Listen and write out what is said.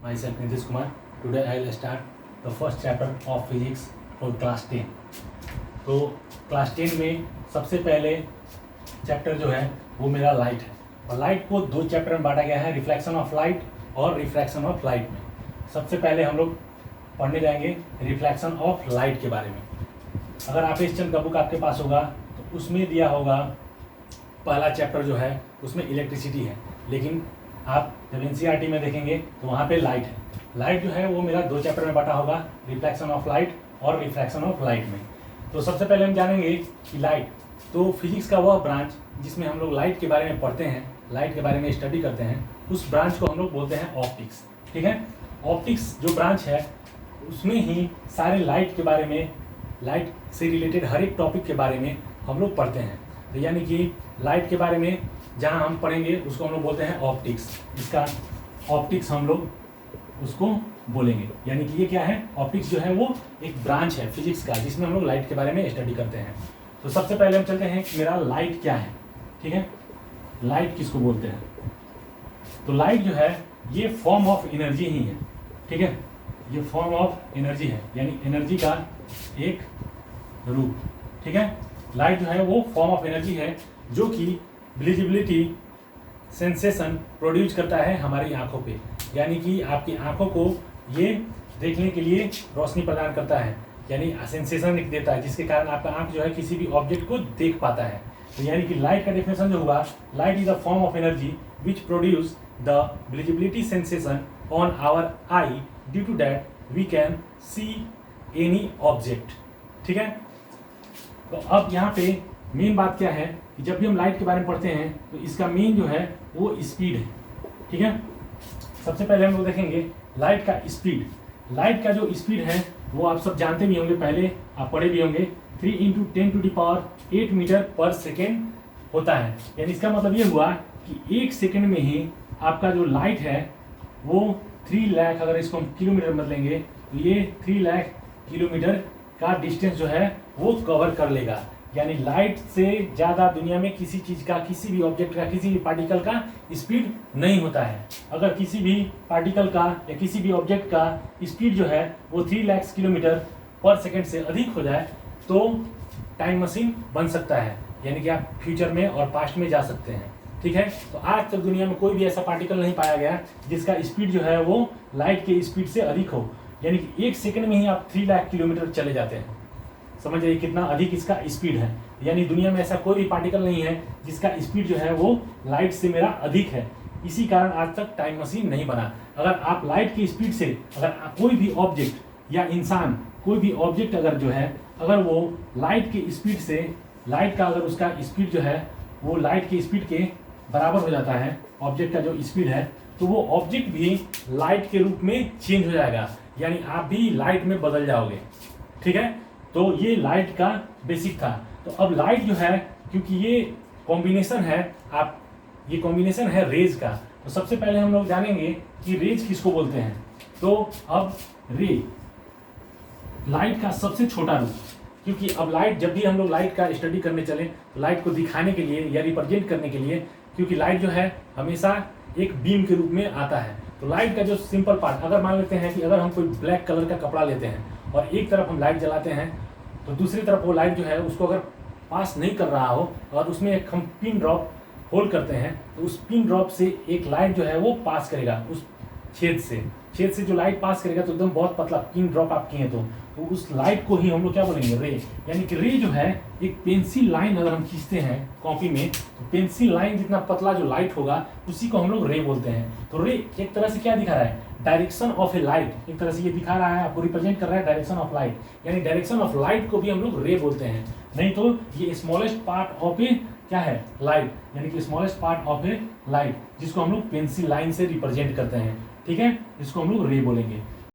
myself Nitish Kumar. Today I will start the first chapter of physics for class 10. तो class 10 में सबसे पहले chapter जो है वो मेरा लाइट है, और लाइट को दो चैप्टर में बांटा गया है, रिफ्लेक्शन ऑफ लाइट और रिफ्रैक्शन ऑफ लाइट में. सबसे पहले हम लोग पढ़ने जाएंगे रिफ्लेक्शन ऑफ लाइट के बारे में. अगर आप इस चंद का बुक आपके पास होगा तो उसमें दिया होगा पहला चैप्टर जो है उसमें इलेक्ट्रिसिटी है, लेकिन आप जब एनसीईआरटी में देखेंगे तो वहाँ पे लाइट है. लाइट जो है वो मेरा दो चैप्टर में बांटा होगा, रिफ्लेक्शन ऑफ लाइट और रिफ्रैक्शन ऑफ लाइट में. तो सबसे पहले हम जानेंगे कि लाइट, तो फिजिक्स का वह ब्रांच जिसमें हम लोग लाइट के बारे में पढ़ते हैं, लाइट के बारे में स्टडी करते हैं, उस ब्रांच को हम लोग बोलते हैं ऑप्टिक्स. ठीक है, ऑप्टिक्स जो ब्रांच है उसमें ही सारे लाइट के बारे में, लाइट से रिलेटेड हर एक टॉपिक के बारे में हम लोग पढ़ते हैं. तो यानी कि लाइट के बारे में जहाँ हम पढ़ेंगे उसको हम लोग बोलते हैं ऑप्टिक्स. इसका ऑप्टिक्स हम लोग उसको बोलेंगे. यानी कि ये क्या है, ऑप्टिक्स जो है वो एक ब्रांच है फिजिक्स का जिसमें हम लोग लाइट के बारे में स्टडी करते हैं. तो सबसे पहले हम चलते हैं कि मेरा लाइट क्या है. ठीक है, लाइट किसको बोलते हैं. तो लाइट जो है ये फॉर्म ऑफ एनर्जी ही है. ठीक है, ये फॉर्म ऑफ एनर्जी है, यानी एनर्जी का एक रूप. ठीक है, लाइट जो है वो फॉर्म ऑफ एनर्जी है जो कि विजिबिलिटी सेंसेशन प्रोड्यूस करता है हमारी आंखों पे. यानी कि आपकी आंखों को ये देखने के लिए रोशनी प्रदान करता है, यानी सेंसेशन देता है, जिसके कारण आपका आंख जो है किसी भी ऑब्जेक्ट को देख पाता है. तो यानी कि लाइट का डेफिनेशन जो हुआ, light is a form of energy which produce the visibility sensation on our eye due to that we can see any object. ठीक है, तो अब यहाँ पे मेन बात क्या है कि जब भी हम लाइट के बारे में पढ़ते हैं तो इसका मेन जो है वो स्पीड है. ठीक है, सबसे पहले हम लोग देखेंगे लाइट का स्पीड. लाइट का जो स्पीड है वो आप सब जानते भी होंगे, पहले आप पढ़े भी होंगे. 3 × 10⁸ मीटर पर सेकेंड होता है. यानी इसका मतलब ये हुआ कि एक सेकेंड में ही आपका जो लाइट है वो 3 लाख, अगर इसको हम किलोमीटर में बदलेंगे तो ये 3 लाख किलोमीटर का डिस्टेंस जो है वो कवर कर लेगा. यानी लाइट से ज़्यादा दुनिया में किसी चीज़ का, किसी भी ऑब्जेक्ट का, किसी भी पार्टिकल का स्पीड नहीं होता है. अगर किसी भी पार्टिकल का या किसी भी ऑब्जेक्ट का स्पीड जो है वो 3 लाख किलोमीटर पर सेकेंड से अधिक हो जाए तो टाइम मशीन बन सकता है. यानी कि आप फ्यूचर में और पास्ट में जा सकते हैं. ठीक है, तो आज तक दुनिया में कोई भी ऐसा पार्टिकल नहीं पाया गया जिसका स्पीड जो है वो लाइट के स्पीड से अधिक हो. यानी कि एक सेकेंड में ही आप 3 लाख किलोमीटर चले जाते हैं. समझ रहिए कितना अधिक इसका स्पीड है. यानी दुनिया में ऐसा कोई भी पार्टिकल नहीं है जिसका स्पीड जो है वो लाइट से मेरा अधिक है. इसी कारण आज तक टाइम मशीन नहीं बना. अगर आप लाइट की स्पीड से, अगर कोई भी ऑब्जेक्ट या इंसान, कोई भी ऑब्जेक्ट अगर जो है, अगर वो लाइट की स्पीड से, लाइट का अगर उसका स्पीड जो है वो लाइट की स्पीड के बराबर हो जाता है, ऑब्जेक्ट का जो स्पीड है, तो वो ऑब्जेक्ट भी लाइट के रूप में चेंज हो जाएगा. यानी आप भी लाइट में बदल जाओगे. ठीक है, तो ये लाइट का बेसिक था. तो अब लाइट जो है, क्योंकि ये कॉम्बिनेशन है, आप ये कॉम्बिनेशन है रेज का, तो सबसे पहले हम लोग जानेंगे कि रेज किसको बोलते हैं. तो अब रे, लाइट का सबसे छोटा रूप, क्योंकि अब लाइट, जब भी हम लोग लाइट का स्टडी करने चले तो लाइट को दिखाने के लिए या रिप्रेजेंट करने के लिए, क्योंकि लाइट जो है हमेशा एक बीम के रूप में आता है. तो लाइट का जो सिंपल पार्ट, अगर मान लेते हैं कि अगर हम कोई ब्लैक कलर का कपड़ा लेते हैं और एक तरफ हम लाइट जलाते हैं तो दूसरी तरफ वो लाइट जो है उसको अगर पास नहीं कर रहा हो और उसमें एक हम पिन ड्रॉप होल्ड करते हैं तो उस पिन ड्रॉप से एक लाइट जो है वो पास करेगा. उस छेद से जो लाइट पास करेगा तो एकदम बहुत पतला पिन ड्रॉप आप किए तो उस लाइट को ही हम लोग क्या बोलेंगे, रे. यानी कि रे जो है एक पेंसिल लाइन अगर हम खींचते हैं कॉपी में तो पेंसिल लाइन जितना पतला जो लाइट होगा उसी को हम लोग रे बोलते हैं. तो रे एक तरह से क्या दिखा रहा है, डायरेक्शन ऑफ ए लाइट. एक तरह से ये दिखा रहा है, आपको रिप्रेजेंट कर रहा है डायरेक्शन ऑफ लाइट. यानी डायरेक्शन ऑफ लाइट को भी हम लोग रे बोलते हैं. नहीं तो ये स्मॉलेस्ट पार्ट ऑफ ए क्या है, लाइट. यानी कि smallest part of A light जिसको हम लोग पेंसिल लाइन से रिप्रेजेंट करते हैं. ठीक है, इसको हम लोग रे बोलेंगे.